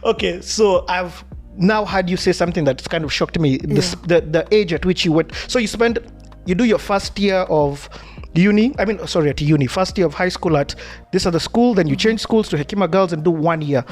Okay, so I've now had you say something that's kind of shocked me. The age at which you went. So you do your first year of uni. At uni. First year of high school at this other school. Then you change schools to Hekima Girls and do 1 year.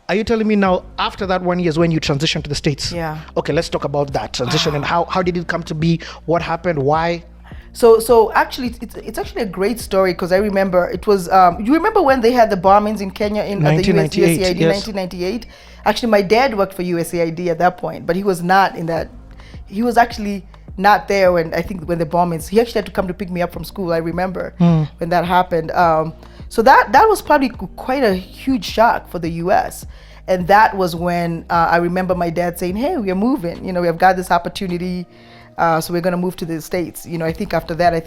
Are you telling me now after that 1 year is when you transition to the States? Yeah. Okay, let's talk about that transition and how did it come to be? What happened? Why? So actually, it's actually a great story because I remember it was. You remember when they had the bombings in Kenya in 1998? USAID, Yes. 1998. Actually, my dad worked for USAID at that point, but he was not in that. He was actually not there when the bombings. He actually had to come to pick me up from school. I remember when that happened. So that was probably quite a huge shock for the U.S. And that was when I remember my dad saying, "Hey, we are moving. We have got this opportunity." So we're going to move to the States. I think after that, I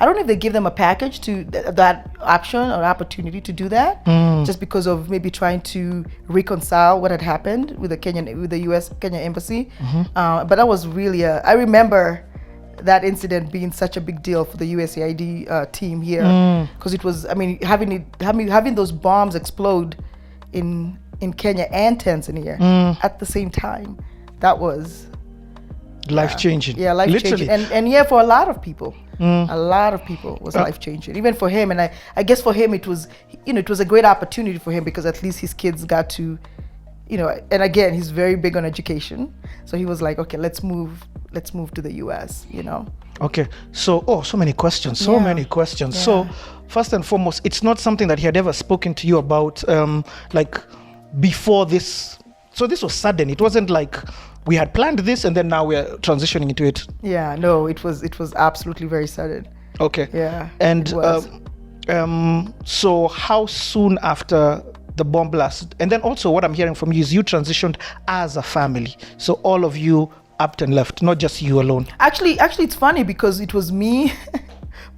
don't know if they give them a package to that option or opportunity to do that, just because of maybe trying to reconcile what had happened with the U.S. Kenya embassy. But that was really I remember that incident being such a big deal for the USAID team here, because it was, having those bombs explode in Kenya and Tanzania at the same time, that was life-changing. Yeah, life-changing. And for a lot of people. A lot of people was life-changing. Even for him. And I guess for him it was a great opportunity for him because at least his kids got to, and again, he's very big on education. So he was like, okay, let's move to the US, Okay. So many questions. Yeah. So first and foremost, it's not something that he had ever spoken to you about before this. So this was sudden. It wasn't like we had planned this and then now we're transitioning into it. Yeah, no, it was absolutely very sudden. Okay. Yeah. And so how soon after the bomb blast? And then also what I'm hearing from you is you transitioned as a family. So all of you up and left, not just you alone. Actually it's funny because it was me,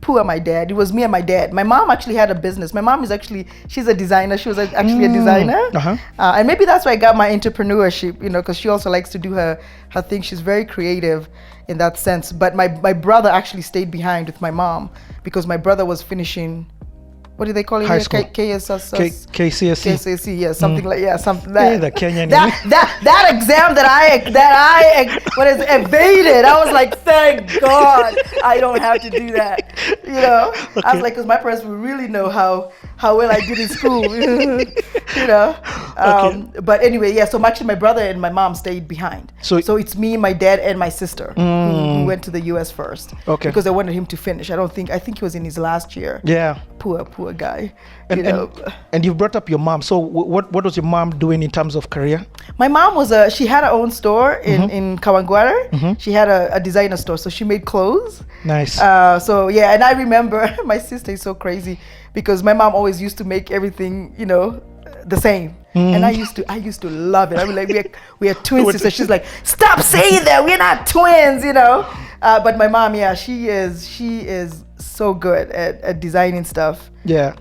Pua, my dad. It was me and my dad. My mom actually had a business. My mom she's a designer. She was actually a designer. And maybe that's why I got my entrepreneurship, because she also likes to do her thing. She's very creative in that sense. But my brother actually stayed behind with my mom because my brother was finishing, what do they call it? High school. KCSE. KCSE, yeah, something like something that. Yeah, the Kenyan. That exam that I evaded. I was like, thank God I don't have to do that. Okay. I was like, because my parents would really know how well I did in school. Okay. But anyway, yeah. So actually, my brother and my mom stayed behind. So it's me, my dad, and my sister who went to the U.S. first. Okay. Because I wanted him to finish. I think he was in his last year. Yeah. Poor guy. And you brought up your mom. So what was your mom doing in terms of career? My mom she had her own store in Kawangware. She had a designer store, so she made clothes. Nice. So yeah, and I remember my sister is so crazy because my mom always used to make everything, the same. And I used to love it. I mean, like we are twin sisters. She's like, stop saying that, we're not twins, But my mom, yeah, she is so good at designing stuff. Yeah.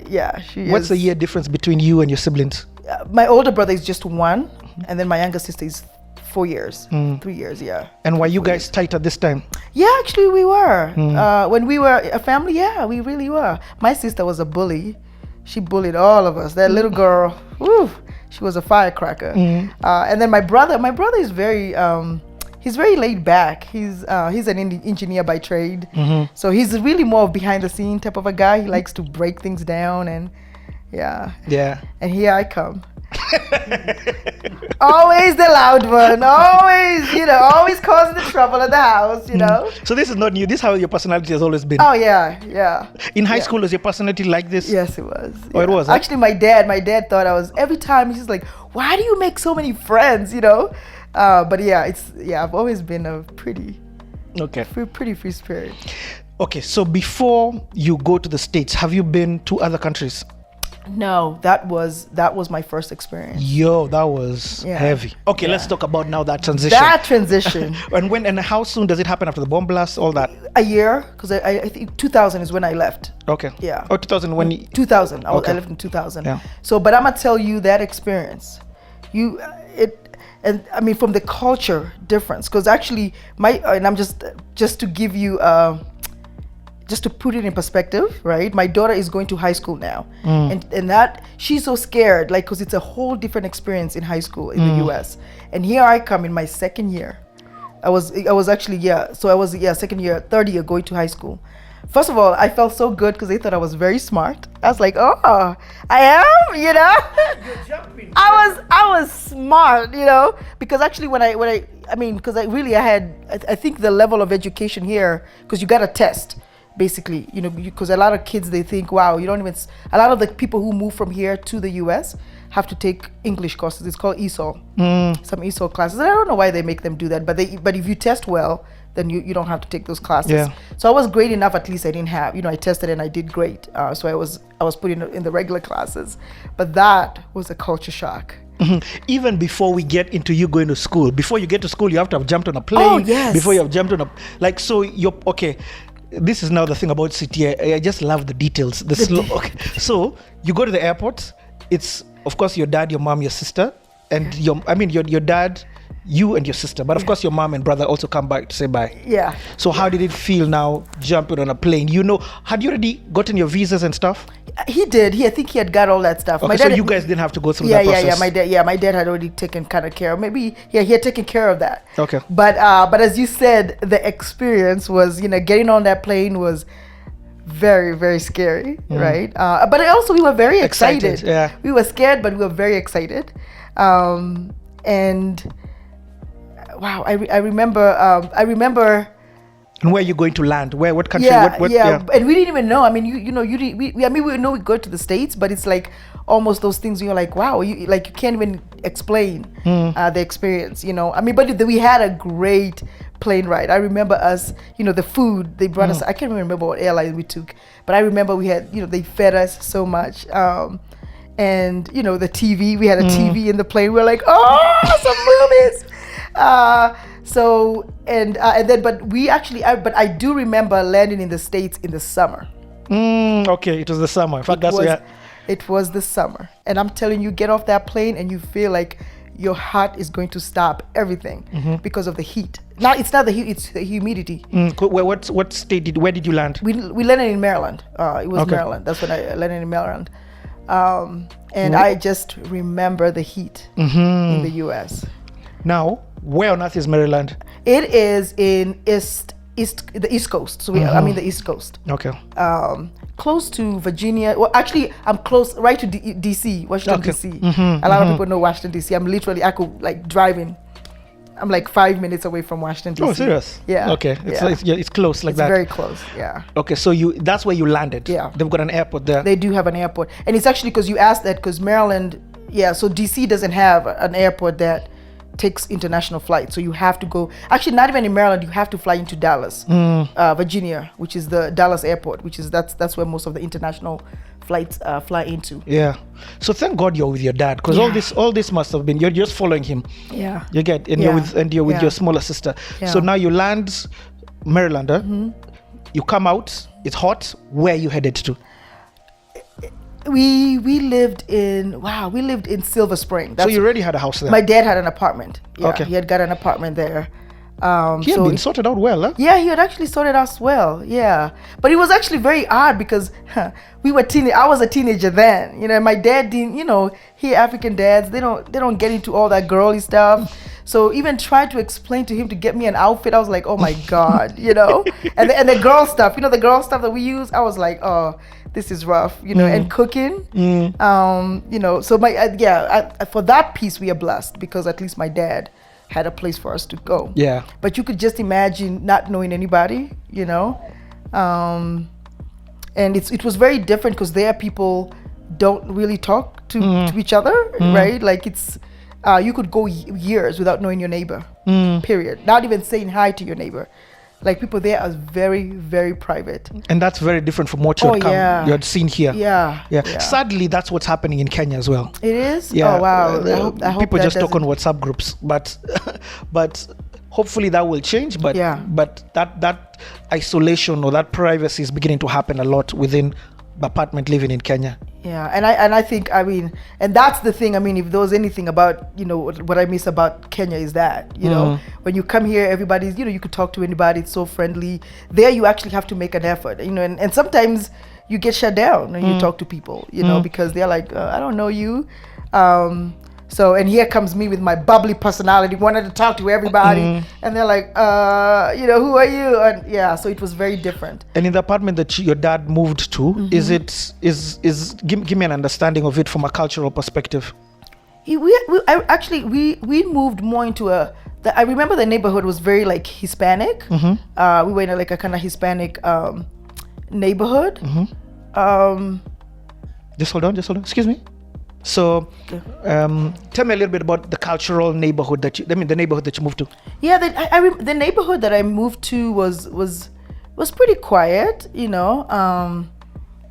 Yeah, she is. What's the year difference between you and your siblings? My older brother is just 1, and then my younger sister is 4 years, 3 years, yeah. And were you guys tight at this time? Yeah, actually we were. When we were a family, yeah, we really were. My sister was a bully. She bullied all of us. That little girl, she was a firecracker. And then my brother is very, he's very laid back. He's an engineer by trade. So he's really more behind the scene type of a guy. He likes to break things down and yeah. And here I come. Always the loud one, always causing the trouble at the house, So this is not new. This is how your personality has always been. Oh yeah. In high school, was your personality like this? Yes, it was. Oh, it was. Actually, my dad thought I was, every time he's like, why do you make so many friends, But yeah, I've always been a pretty free spirit. Okay, so before you go to the States, have you been to other countries? No, that was my first experience. Yo, that was heavy. Okay, let's talk about now that transition. And how soon does it happen after the bomb blast, all that? A year, because I think 2000 is when I left. Okay. Yeah. Oh, 2000 when? 2000. I left in 2000. Yeah. So, but I'm gonna tell you that experience. From the culture difference, because actually and I'm just to give you just to put it in perspective, right? My daughter is going to high school now, and that she's so scared, like, because it's a whole different experience in high school in the U.S. And here I come in my second year. I was actually second year, third year going to high school. First of all, I felt so good because they thought I was very smart. I was like, oh, I am, you know. You're jumping. I was smart, you know, because actually I think the level of education here, because you got a test. Basically, you know, because a lot of kids, they think, wow, you don't even, a lot of the people who move from here to the US have to take English courses. It's called ESOL, some ESOL classes. And I don't know why they make them do that, but if you test well, then you don't have to take those classes. Yeah. So I was great enough, at least I didn't have, you know, I tested and I did great. So I was put in the regular classes, but that was a culture shock. Even before we get into you going to school, before you get to school, you have to have jumped on a plane. Oh, yes. Before you have jumped on so you're, okay. This is now the thing about city. I just love the details. Okay. So you go to the airport. It's of course your dad, your mom, your sister, and your dad, you and your sister. But of course your mom and brother also come back to say bye. Yeah. So how did it feel now jumping on a plane? You know, had you already gotten your visas and stuff? He did. I think he had got all that stuff. Okay, My dad, so you guys didn't have to go through that process. My dad had already taken kind of care of. Maybe he had taken care of that. Okay. But as you said, the experience was, you know, getting on that plane was very, very scary, right? But also we were very excited. Yeah. We were scared, but we were very excited. And wow, I remember. And where are you going to land? What country? Yeah, What, and we didn't even know. I mean, we know we go to the States, but it's like almost those things you're like, wow, you can't even explain the experience, you know. I mean, but we had a great plane ride. I remember us, you know, the food they brought us. I can't remember what airline we took, but I remember we had, you know, they fed us so much. And you know, the TV, we had a TV in the plane. We were like, oh, some movies. But I do remember landing in the States in the summer. Okay, it was the summer. In fact, it was the summer. And I'm telling you, get off that plane and you feel like your heart is going to stop everything because of the heat. Now, it's not the heat, it's the humidity. What state where did you land? We landed in Maryland. It was Maryland. That's when I landed in Maryland. And I just remember the heat in the US. Now, where on earth is Maryland? It is in the East Coast. So the East Coast. Okay. Close to Virginia. Well, actually, I'm close right to DC, Washington DC. A lot of people know Washington DC. I could like driving. I'm like 5 minutes away from Washington DC. Oh, serious? Yeah. Okay. It's close like it's that. Very close. Yeah. Okay, so that's where you landed. Yeah. They've got an airport there. They do have an airport, and it's actually because you asked that because Maryland. Yeah. So DC doesn't have an airport that takes international flights, so you have to go. Actually, not even in Maryland. You have to fly into Dallas, Virginia, which is the Dallas airport, which is that's where most of the international flights fly into. Yeah. So thank God you're with your dad, because all this must have been you're just following him. Yeah. You get and you're with your smaller sister. Yeah. So now you land Maryland. You come out. It's hot. Where are you headed to? We lived in Silver Spring. So you already had a house there? My dad had an apartment. Yeah, okay. He had got an apartment there. He had been sorted out well, huh? Yeah, he had actually sorted us well. Yeah, but it was actually very odd because we were I was a teenager then. You know, my dad didn't. You know, African dads, they don't get into all that girly stuff. So even trying to explain to him to get me an outfit, I was like, oh my God, you know. And the girl stuff, you know, the girl stuff that we use, I was like, oh, this is rough, you know. And cooking, you know. So for that piece we are blessed because at least my dad had a place for us to go. Yeah. But you could just imagine not knowing anybody, you know. And it was very different because there people don't really talk to each other, right? Like it's you could go years without knowing your neighbor. Period. Not even saying hi to your neighbor. Like people there are very, very private. And that's very different from what you had seen here. Yeah. Sadly, that's what's happening in Kenya as well. It is? Yeah. Oh wow. I hope people just talk on WhatsApp groups, but hopefully that will change. But that isolation or that privacy is beginning to happen a lot within apartment living in Kenya. Yeah, and I think, I mean, and that's the thing. I mean, if there was anything about, you know, what I miss about Kenya is that, you know, when you come here, everybody's, you know, you could talk to anybody. It's so friendly. There, you actually have to make an effort, you know, and sometimes you get shut down when you talk to people, you know, because they're like, I don't know you. So, and here comes me with my bubbly personality, wanted to talk to everybody, and they're like, you know, who are you? And yeah, so it was very different. And in the apartment that your dad moved to, give me an understanding of it from a cultural perspective. We moved more into I remember the neighborhood was very like Hispanic. We were in like a kind of Hispanic neighborhood. Just hold on. Excuse me. So, tell me a little bit about the cultural neighborhood the neighborhood that you moved to. Yeah, the neighborhood that I moved to was pretty quiet, you know.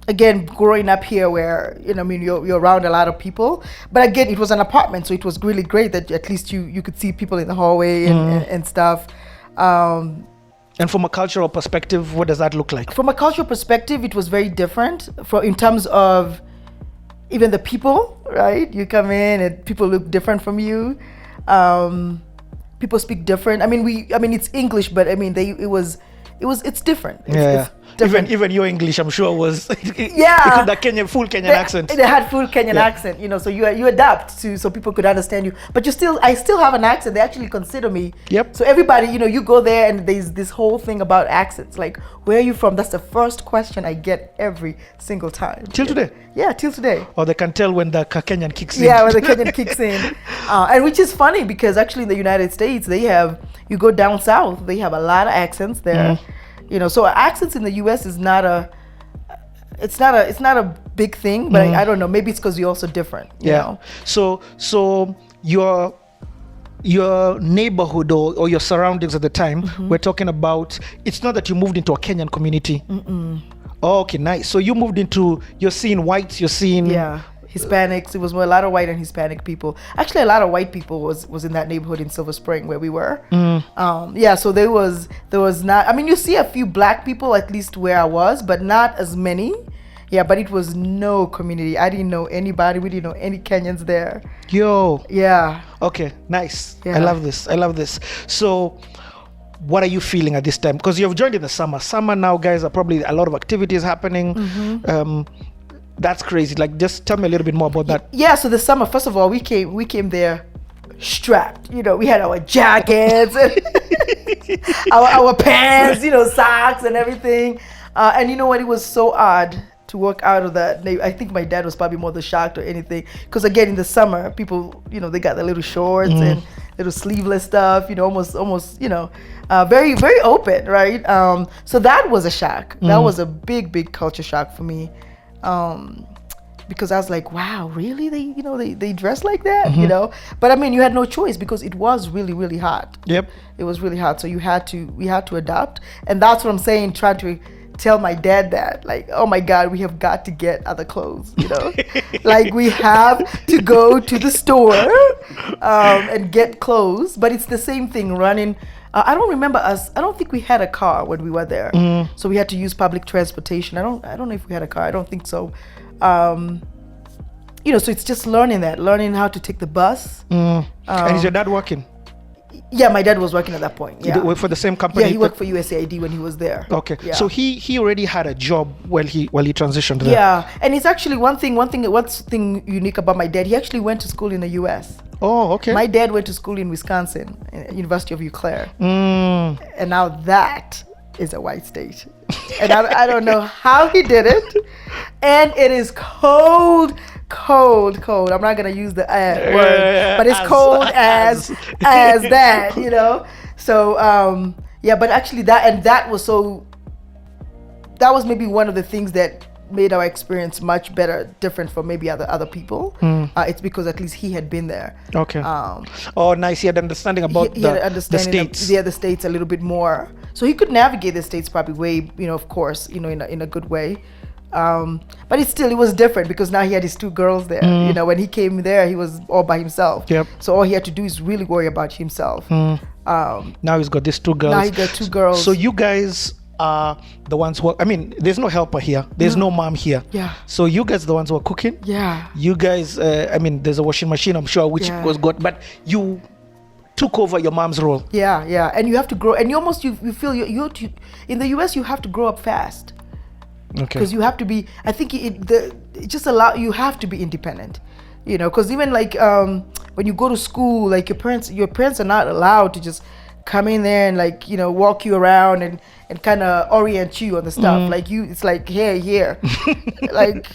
Again, growing up here, where, you know, I mean, you're around a lot of people, but again, it was an apartment, so it was really great that at least you could see people in the hallway and stuff. And from a cultural perspective, what does that look like? From a cultural perspective, it was very different in terms of even the people, right? You come in and people look different from you. People speak different. I mean, it's English, but I mean, it's different. It's different. Even your English, I'm sure, was yeah, the full Kenyan accent. They had full Kenyan accent, you know. So you adapt to so people could understand you. But I still have an accent. They actually consider me. Yep. So everybody, you know, you go there and there's this whole thing about accents. Like, where are you from? That's the first question I get every single time. Till today. Yeah, till today. Or they can tell when the Kenyan kicks in. Yeah, when the Kenyan kicks in, and which is funny because actually in the United States you go down south, they have a lot of accents there. You know, so accents in the U.S. is not a big thing, but I don't know. Maybe it's because you're also different. You know? So your neighborhood or your surroundings at the time, we're talking about. It's not that you moved into a Kenyan community. Oh, okay, nice. So you're seeing whites. You're seeing Hispanics. It was a lot of white and Hispanic people. Actually, a lot of white people was in that neighborhood in Silver Spring where we were. So there was not. I mean, you see a few black people at least where I was, but not as many. Yeah, but it was no community. I didn't know anybody. We didn't know any Kenyans there. Yo. Yeah. Okay, nice. Yeah. I love this. So, what are you feeling at this time? Because you've joined in the summer. Summer now, guys, are probably a lot of activities happening. That's crazy. Like, just tell me a little bit more about that. Yeah, so the summer, first of all, we came there strapped. You know, we had our jackets and our pants, you know, socks and everything. And you know what? It was so odd to walk out of that. I think my dad was probably more the shocked or anything. Because again, in the summer, people, you know, they got their little shorts and little sleeveless stuff, you know, almost, you know, very, very open, right? So that was a shock. That was a big culture shock for me. Because I was like, wow, really? They dress like that, you know? But I mean, you had no choice because it was really, really hot. Yep. It was really hot. So we had to adapt. And that's what I'm saying, trying to tell my dad that, like, oh my God, we have got to get other clothes, you know? Like, we have to go to the store and get clothes. But it's the same thing running. I don't think we had a car when we were there. So we had to use public transportation. I don't know if we had a car. I don't think so. You know, so it's just learning how to take the bus. And is your dad working? Yeah, my dad was working at that point. Yeah. He worked for the same company? Yeah, he worked for USAID when he was there. Okay. Yeah. So he already had a job while he transitioned there. Yeah, and it's actually one thing unique about my dad. He actually went to school in the US. Oh, okay. My dad went to school in Wisconsin, University of Eau Claire. And now that is a white state. And I don't know how he did it. And it is cold. I'm not gonna use the word, but it's cold as that, you know. So but actually that was maybe one of the things that made our experience much better, different from maybe other people. It's because at least he had been there. Okay. Oh, nice. He had understanding about the states. The states a little bit more, so he could navigate the states probably way, you know, of course, you know, in a good way. But it was different because now he had his two girls there. You know, when he came there, he was all by himself. Yep. So all he had to do is really worry about himself. Now he's got these two girls. Now he got two girls. So you guys are the ones who are, I mean, there's no helper here. There's no mom here. Yeah. So you guys are the ones who are cooking. Yeah. You guys, I mean, there's a washing machine, I'm sure, which was got, but you took over your mom's role. Yeah. And you have to grow, and you almost, you feel you in the US, you have to grow up fast. Okay. Because you have to be, I think it just you have to be independent. You know, because even like when you go to school, like your parents are not allowed to just come in there and like, you know, walk you around and kind of orient you on the stuff. Like it's like here, like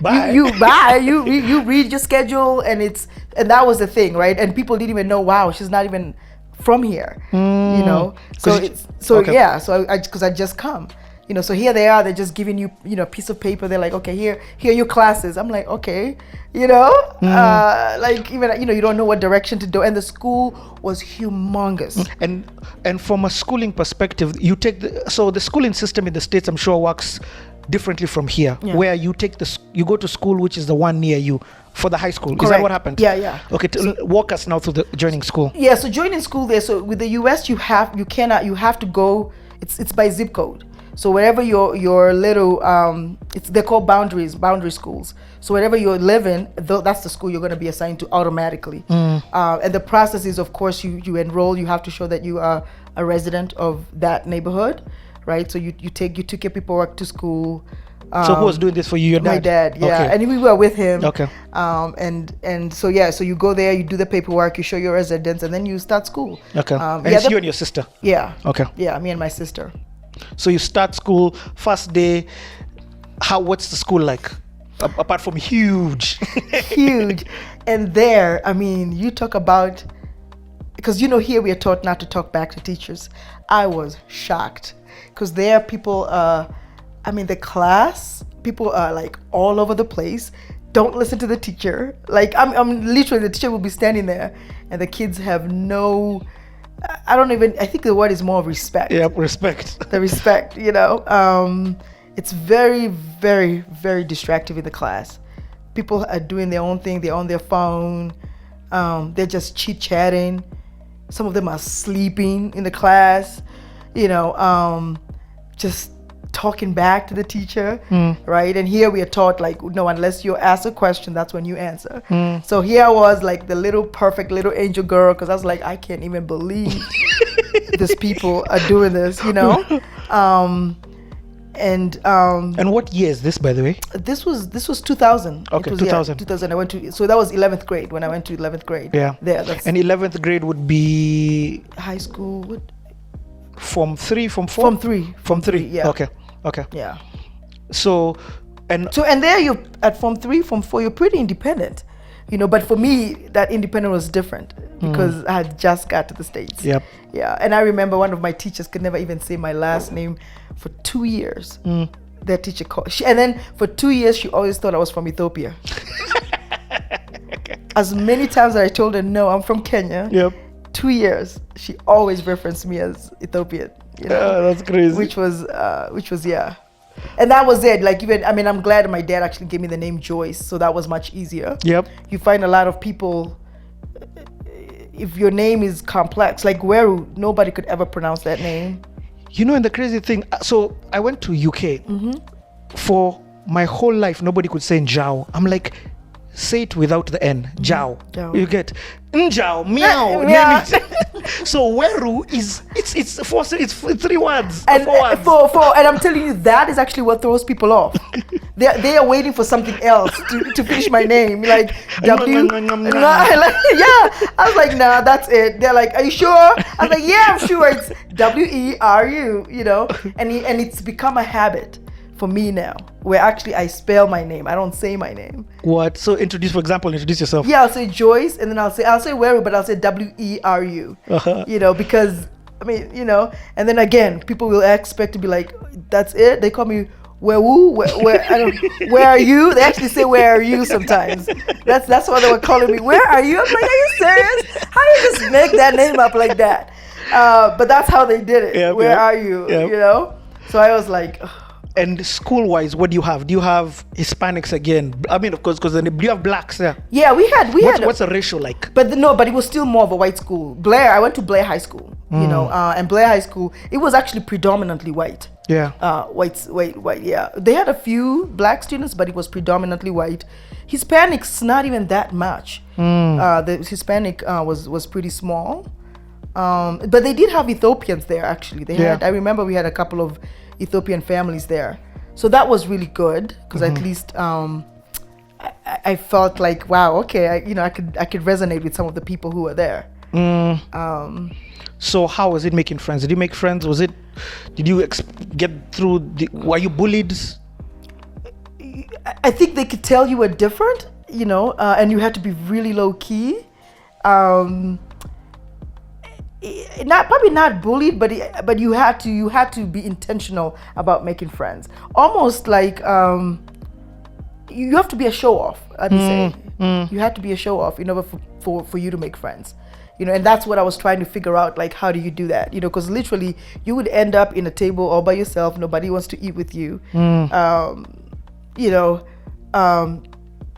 bye. you read your schedule, and that was the thing, right? And people didn't even know, wow, she's not even from here, you know. So because I just come. You know, so here they are, they're just giving you, you know, a piece of paper. They're like, okay, here are your classes. I'm like, okay, you know, like even, you know, you don't know what direction to do. And the school was humongous. And from a schooling perspective, you take the schooling system in the States, I'm sure, works differently from here, where you go to school, which is the one near you for the high school. Correct. Is that what happened? Yeah. Okay, walk us now through the joining school. Yeah, so joining school there. So with the US, you have to go. It's by zip code. So wherever your little, they're called boundary schools. So wherever you're living, that's the school you're going to be assigned to automatically. And the process is, of course, you enroll. You have to show that you are a resident of that neighborhood, right? So you took your paperwork to school. So who was doing this for you? Your dad? My dad, yeah. Okay. And we were with him. Okay. And so you go there, you do the paperwork, you show your residence, and then you start school. Okay. And it's you and your sister. Yeah. Okay. Yeah, me and my sister. So you start school, first day. What's the school like? Apart from huge. Huge. And there, I mean, you talk about, because you know here we are taught not to talk back to teachers. I was shocked because there people, the class, people are like all over the place. Don't listen to the teacher. Like I'm literally, the teacher will be standing there and the kids have no, I think the word is more respect. Yeah, respect. The respect, you know. It's very, very, very distracting in the class. People are doing their own thing. They're on their phone. They're just chit-chatting. Some of them are sleeping in the class, you know, just talking back to the teacher, right? And here we are taught, like, no, unless you ask a question, that's when you answer. So here I was like the little perfect little angel girl, because I was like, I can't even believe these people are doing this, you know. And what year is this, by the way? This was 2000. Okay, was, 2000. 2000. So that was 11th grade when I went to 11th grade. Yeah. And 11th grade would be high school. Form 3, Form 4? Form 3. Yeah. Okay. Yeah. So there you at Form 3, Form 4, you're pretty independent, you know. But for me, that independence was different because I had just got to the States. Yep. Yeah. And I remember one of my teachers could never even say my last name for 2 years. That teacher called, and then for 2 years she always thought I was from Ethiopia. As many times that I told her no, I'm from Kenya. Yep. 2 years, she always referenced me as Ethiopian. You know, that's crazy. Which was yeah, and that was it. Like even, I'm glad my dad actually gave me the name Joyce, so that was much easier. Yep. You find a lot of people, if your name is complex, like Weru, nobody could ever pronounce that name. You know, and the crazy thing, so I went to UK. For my whole life, nobody could say Njao. I'm like, say it without the N. Jao. You get Njao, meow. Yeah. So Weru it's 3 words. And 4 words. And I'm telling you, that is actually what throws people off. They are waiting for something else to finish my name, like W. I was like, nah, that's it. They're like, are you sure? I was like, yeah, I'm sure. It's WERU, you know, and it's become a habit for me now, where actually I spell my name. I don't say my name. What? So introduce yourself. Yeah, I'll say Joyce, and then I'll say Weru, but I'll say WERU. You know, because you know, and then again, people will expect to be like, that's it. They call me Weru. Where are you? They actually say where are you sometimes. That's why they were calling me. Where are you? I'm like, are you serious? How do you just make that name up like that? But that's how they did it. Where are you? Yep. You know. So I was like. And school-wise, what do you have? Do you have Hispanics again? I mean, of course, because do you have blacks there? Yeah, we had. What's the ratio like? But it was still more of a white school. I went to Blair High School, and Blair High School, it was actually predominantly white. Yeah. White. Yeah, they had a few black students, but it was predominantly white. Hispanics, not even that much. The Hispanic was pretty small, but they did have Ethiopians there. Actually, they had. I remember we had a couple of Ethiopian families there, so that was really good because at least I felt like, wow, okay, I could resonate with some of the people who were there. So how was it making friends? Did you make friends? Did you get through? Were you bullied? I think they could tell you were different, and you had to be really low key. Probably not bullied, but you had to be intentional about making friends. Almost like you have to be a show off. I'd say you had to be a show off in order for you to make friends. And that's what I was trying to figure out. Like, how do you do that? Because literally you would end up in a table all by yourself. Nobody wants to eat with you.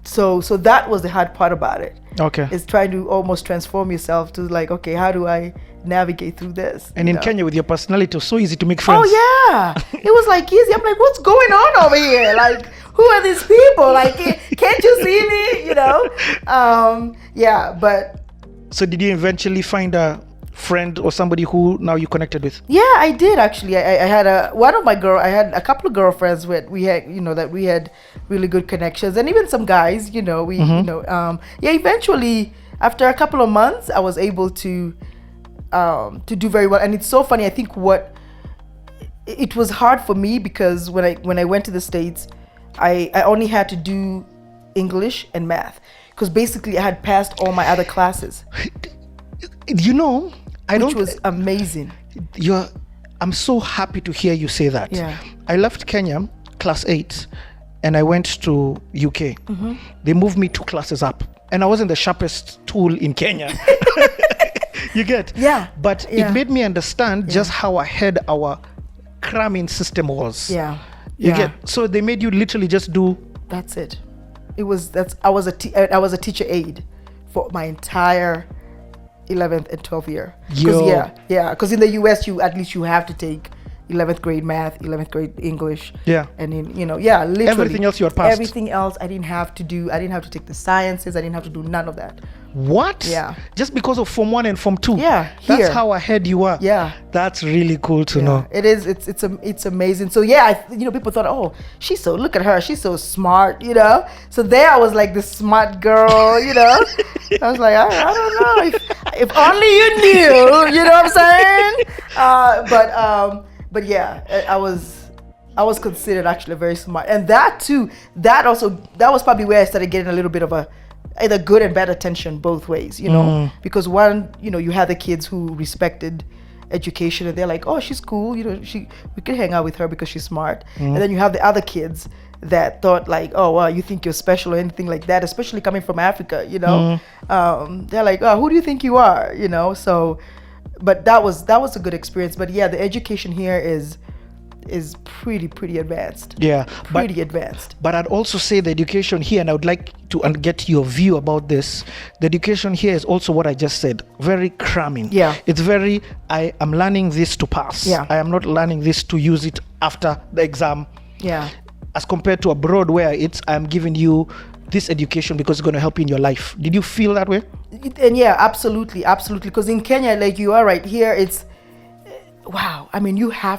So that was the hard part about it. Okay. Is trying to almost transform yourself to like, okay, how do I navigate through this? And in Kenya, with your personality, it was so easy to make friends. Oh yeah, it was like easy. I'm like, what's going on over here? Like, who are these people? Like, can't you see me? Yeah, but. So did you eventually find a friend or somebody who now you connected with? Yeah, I did actually. I had I had a couple of girlfriends that we had really good connections, and even some guys. Eventually after a couple of months, I was able to do very well. And it's so funny. I think it was hard for me because when I went to the States, I only had to do English and math because basically I had passed all my other classes. Which was amazing. I'm so happy to hear you say that. Yeah. I left Kenya, class 8, and I went to UK. They moved me 2 classes up, and I wasn't the sharpest tool in Kenya. You get? Yeah. But it made me understand just how ahead our cramming system was. Yeah. You get? So they made you literally just do. That's it. I was a teacher aide for my entire 11th and 12th year. Because in the US you have to take 11th grade math, 11th grade English. Yeah. And then literally everything else you had passed. Everything else I didn't have to do. I didn't have to take the sciences. I didn't have to do none of that. What? Yeah. Just because of Form 1 and Form 2? Yeah. That's how ahead you are. Yeah. That's really cool to know. It is. It's amazing. So people thought, oh, look at her. She's so smart, So there I was like the smart girl, I was like, I don't know. If only you knew, you know what I'm saying? But yeah, I was considered actually very smart. And that was probably where I started getting a little bit of either good and bad attention both ways, because one, you had the kids who respected education and they're like, oh, she's cool, we could hang out with her because she's smart. And then you have the other kids that thought like, oh, well, you think you're special or anything like that, especially coming from Africa, they're like, oh, who do you think you are, so, but that was a good experience. But yeah, the education here is pretty advanced. Yeah, pretty advanced. But I'd also say the education here, and I would like to get your view about this. The education here is also what I just said, very cramming. Yeah, it's very. I am learning this to pass. Yeah, I am not learning this to use it after the exam. Yeah, as compared to abroad where I'm giving you this education because it's going to help you in your life. Did you feel that way? And yeah, absolutely. Because in Kenya, like you are right here, it's. Wow, I mean,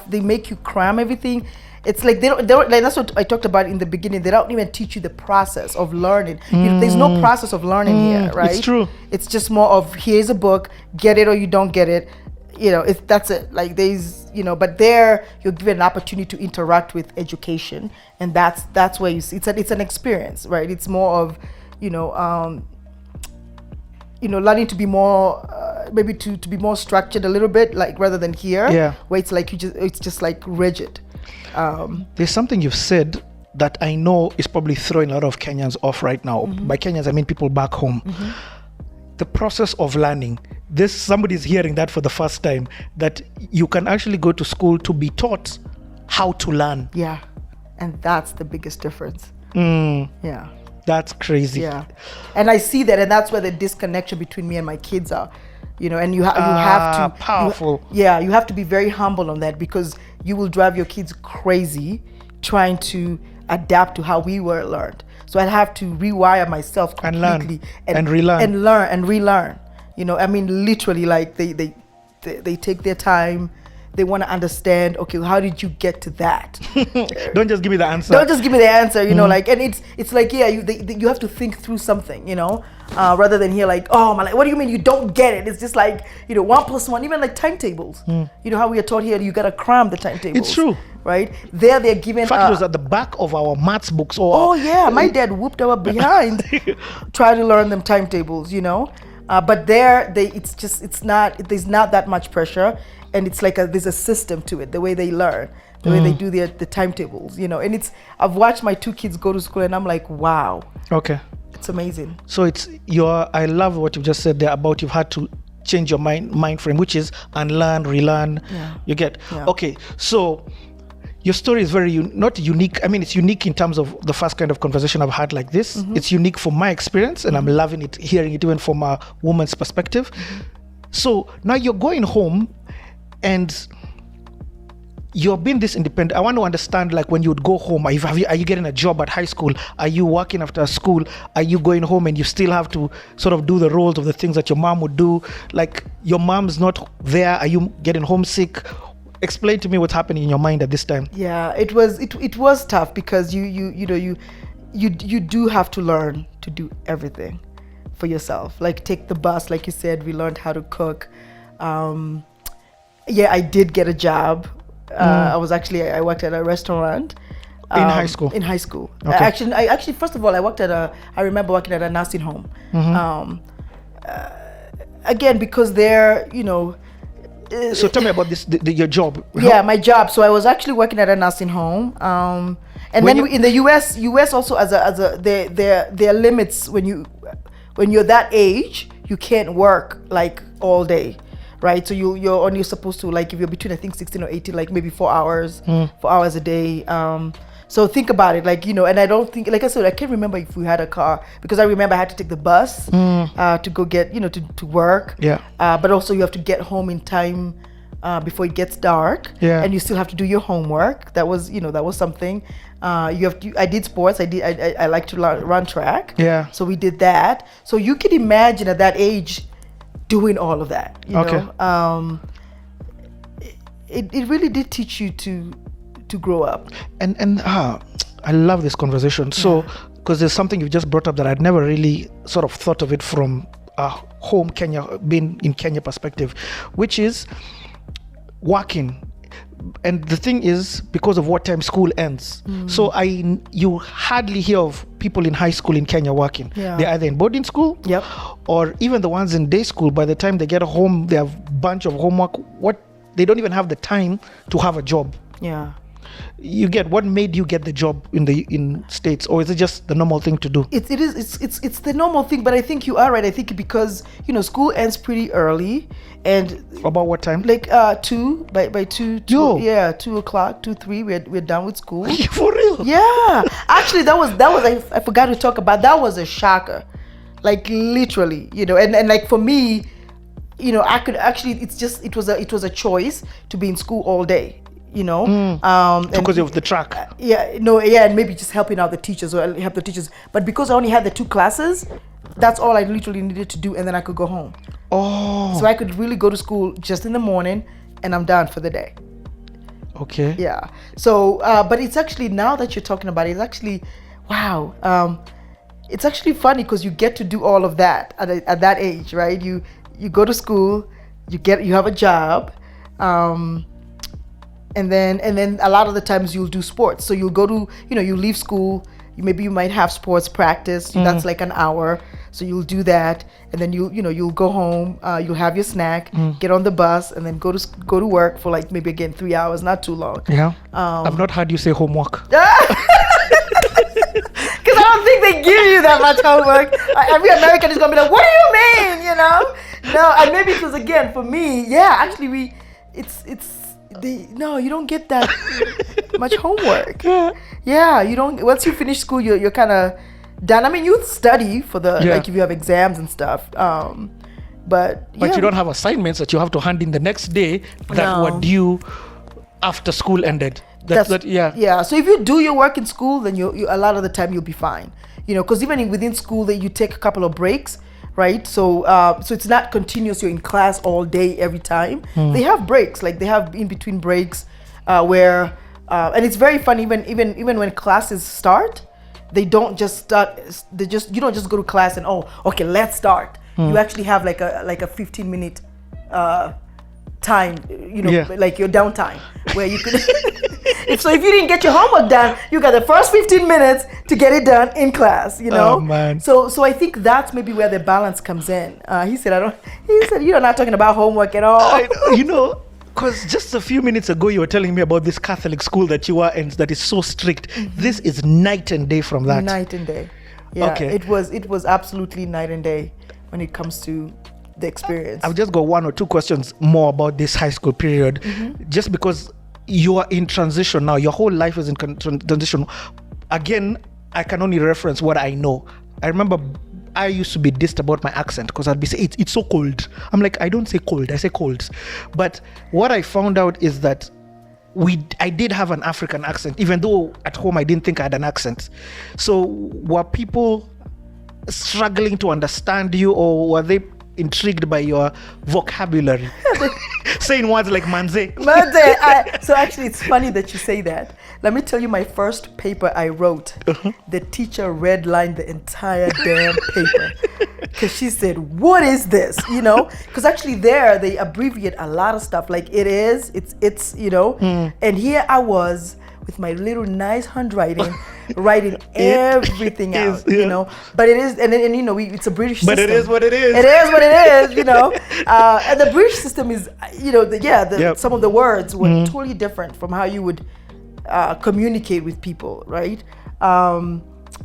they make you cram everything. It's like they don't like, that's what I talked about in the beginning. They don't even teach you the process of learning. There's no process of learning here, right? It's true. It's just more of, here's a book, get it or you don't get it. That's it. Like but there you're given an opportunity to interact with education, and that's where you see it's an experience, right? It's more of, learning to be more, maybe to be more structured a little bit, like rather than here, where it's like it's just like rigid. There's something you've said that I know is probably throwing a lot of Kenyans off right now. By Kenyans, I mean people back home. The process of learning. Somebody's hearing that for the first time, that you can actually go to school to be taught how to learn. Yeah. And that's the biggest difference. Yeah. That's crazy. Yeah. And I see that, and that's where the disconnection between me and my kids are. And you have to powerful. you have to be very humble on that, because you will drive your kids crazy trying to adapt to how we were learned. So I have to rewire myself completely and relearn and learn and relearn. I mean, literally, like they take their time. They want to understand, okay, how did you get to that? Don't just give me the answer. Don't just give me the answer, like, and it's like, yeah, you have to think through something, rather than hear like, oh my, what do you mean you don't get it? It's just like, 1 + 1, even like timetables. You know how we are taught here, you got to cram the timetables. It's true. Right? They're given. In fact, it was at the back of our maths books. Oh yeah, my dad whooped our behind trying to learn them timetables, but there's not that much pressure. And it's like there's a system to it, the way they learn, the way they do the timetables, and I've watched my 2 kids go to school, and I'm like, wow. Okay. It's amazing. So I love what you just said there about you've had to change your mind frame, which is unlearn, relearn. Yeah. You get. Yeah. Okay. So your story is very not unique. I mean, it's unique in terms of the first kind of conversation I've had like this. It's unique from my experience, and I'm loving it, hearing it even from a woman's perspective. So now you're going home, and you're being this independent. I want to understand, like, when you would go home, are you getting a job at high school? Are you working after school? Are you going home and you still have to sort of do the roles of the things that your mom would do? Like, your mom's not there. Are you getting homesick? Explain to me what's happening in your mind at this time. Yeah, it was tough, because you do have to learn to do everything for yourself. Like, take the bus, like you said, we learned how to cook. Yeah, I did get a job. I worked at a restaurant. In high school? In high school. Okay. Actually, first of all, I remember working at a nursing home. Again, because they're, So tell me about this, your job. Yeah, my job. So I was actually working at a nursing home. And then in the US also there are limits when you're that age, you can't work like all day. Right, so you're only supposed to, like, if you're between, I think, 16 or 18, like maybe 4 hours a day. So think about it, like, and I don't think, like I said, I can't remember if we had a car, because I remember I had to take the bus to go get, to work. Yeah. But also you have to get home in time before it gets dark. Yeah. And you still have to do your homework. That was something. I did sports. I like to run track. Yeah. So we did that. So you can imagine at that age, doing all of that, it really did teach you to grow up. And I love this conversation. So, because there's something you just brought up that I'd never really sort of thought of it from a home Kenya, being in Kenya perspective, which is working. And the thing is, because of what time school ends, so you hardly hear of people in high school in Kenya working. Yeah. They're either in boarding school, Yep. or even the ones in day school. By the time they get home, they have a bunch of homework. They don't even have the time to have a job. Yeah. What made you get the job in States, or is it just the normal thing to do? It's the normal thing, but I think you are right. I think because school ends pretty early, and About what time? like 2 by 2. Yo. Yeah, 2 o'clock, 2-3. We're done with school. For real? Yeah, actually, that was I forgot to talk about. That was a shocker, like literally, and like for me, I could actually. It was a choice to be in school all day. Because of the track. And maybe just helping out the teachers or help the teachers. But because I only had the 2 classes, that's all I literally needed to do, and then I could go home. Oh. So I could really go to school just in the morning, and I'm done for the day. Okay. Yeah. So, but it's actually, now that you're talking about it, it's actually, wow. It's actually funny because you get to do all of that at that age, right? You go to school, you have a job. And then a lot of the times you'll do sports. So you'll go to, you leave school, maybe you might have sports practice. That's like an hour. So you'll do that. And then you'll go home, you'll have your snack, get on the bus, and then go to work for like maybe again 3 hours, not too long. Yeah. I've not heard you say homework. Because I don't think they give you that much homework. Every American is gonna be like, "What do you mean?" No, and maybe because again for me, actually no, you don't get that much homework. Yeah, you don't. Once you finish school, you're kind of done. I mean, you study for the like if you have exams and stuff. But you don't have assignments that you have to hand in the next day that were due after school ended. Yeah. So if you do your work in school, then you a lot of the time you'll be fine. You know, because even within school, that you take a couple of breaks, right? So so it's not continuous. You're in class all day every time. They have breaks, like they have in between breaks where and it's very fun. Even when classes start, they don't just start. You don't just go to class and okay, let's start. You actually have like a 15-minute time, like your downtime where you could. So if you didn't get your homework done, you got the first 15 minutes to get it done in class. Oh man. So I think that's maybe where the balance comes in. He said you're not talking about homework at all. Because just a few minutes ago you were telling me about this Catholic school that you are in that is so strict. This is night and day from that. Night and day. Yeah. Okay. It was absolutely night and day when it comes to the experience. I've just got one or two questions more about this high school period, just because you are in transition now. Your whole life is in transition. Again, I can only reference what I know. I remember I used to be dissed about my accent because I'd be saying it's so cold. I'm like, I don't say cold, I say cold. But what I found out is that I did have an African accent, even though at home I didn't think I had an accent. So were people struggling to understand you, or were they intrigued by your vocabulary? Saying words like manze. So actually it's funny that you say that. Let me tell you, my first paper I wrote, the teacher redlined the entire damn paper because she said, what is this? Because actually there they abbreviate a lot of stuff, like it's and here I was with my little nice handwriting writing everything out, but it is, and it's a British system. But it is what it is. It is what it is, and the British system is, some of the words were totally different from how you would communicate with people, right?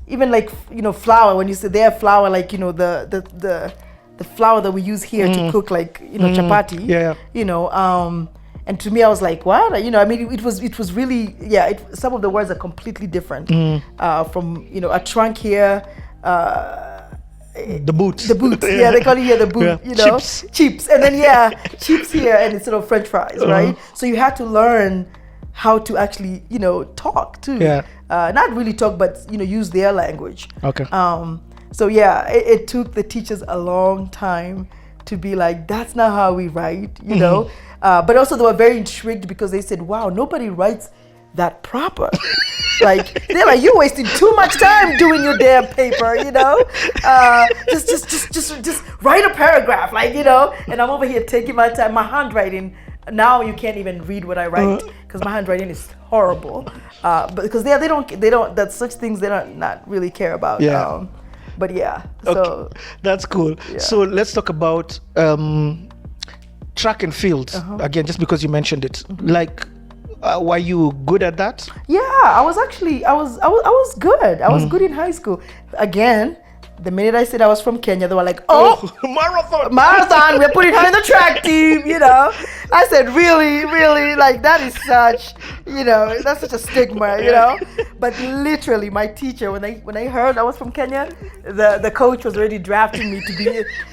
Even like, flour, when you say their flour, like, the flour that we use here to cook, like, chapati, and to me, I was like, what? It was really, some of the words are completely different from, a trunk here, the boots. They call it here the boot, chips. And then, chips here, and instead of French fries, right? So you had to learn how to actually, talk too. Not really talk, but, use their language. Okay. So it took the teachers a long time to be like, that's not how we write, but also they were very intrigued because they said, wow, nobody writes that proper. Like, they're like, you're wasting too much time doing your damn paper, just write a paragraph, like, and I'm over here taking my time. My handwriting, now you can't even read what I write because my handwriting is horrible. But because they don't, that's such things they don't not really care about. But so that's cool. So let's talk about track and field again, just because you mentioned it. Like, were you good at that? Yeah, I was good. I was good in high school. Again, the minute I said I was from Kenya, they were like, marathon, we're putting her in the track team, I said, really, like, that is such, that's such a stigma, But literally, my teacher, when I heard I was from Kenya, the coach was already drafting me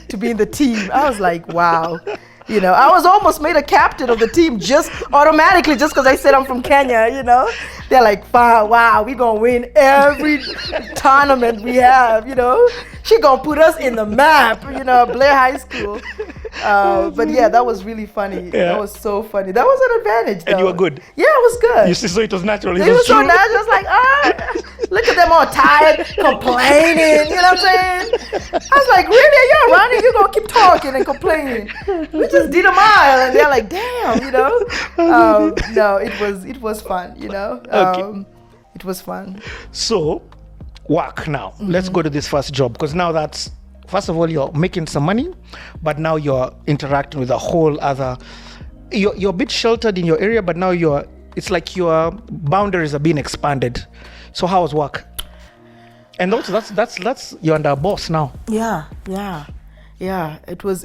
to be in the team. I was like, wow. I was almost made a captain of the team just automatically, just because I said I'm from Kenya, They're like, wow, we gonna win every tournament we have, She gonna put us in the map, Blair High School. But that was really funny. That was so funny. That was an advantage, though. And you were good? Yeah, it was good. You see, so it was natural. It was so natural. It was like, look at them all tired, complaining, you know what I'm saying? I was like, really? You're running? You're going to keep talking and complaining. We just did a mile. And they're like, damn, No, it was fun, Okay. It was fun. So, work now. Let's go to this first job, because now that's, first of all, you're making some money, but now you're interacting with a whole other, you're a bit sheltered in your area, but now it's like your boundaries are being expanded. So how was work? And also that's you're under a boss now. Yeah. It was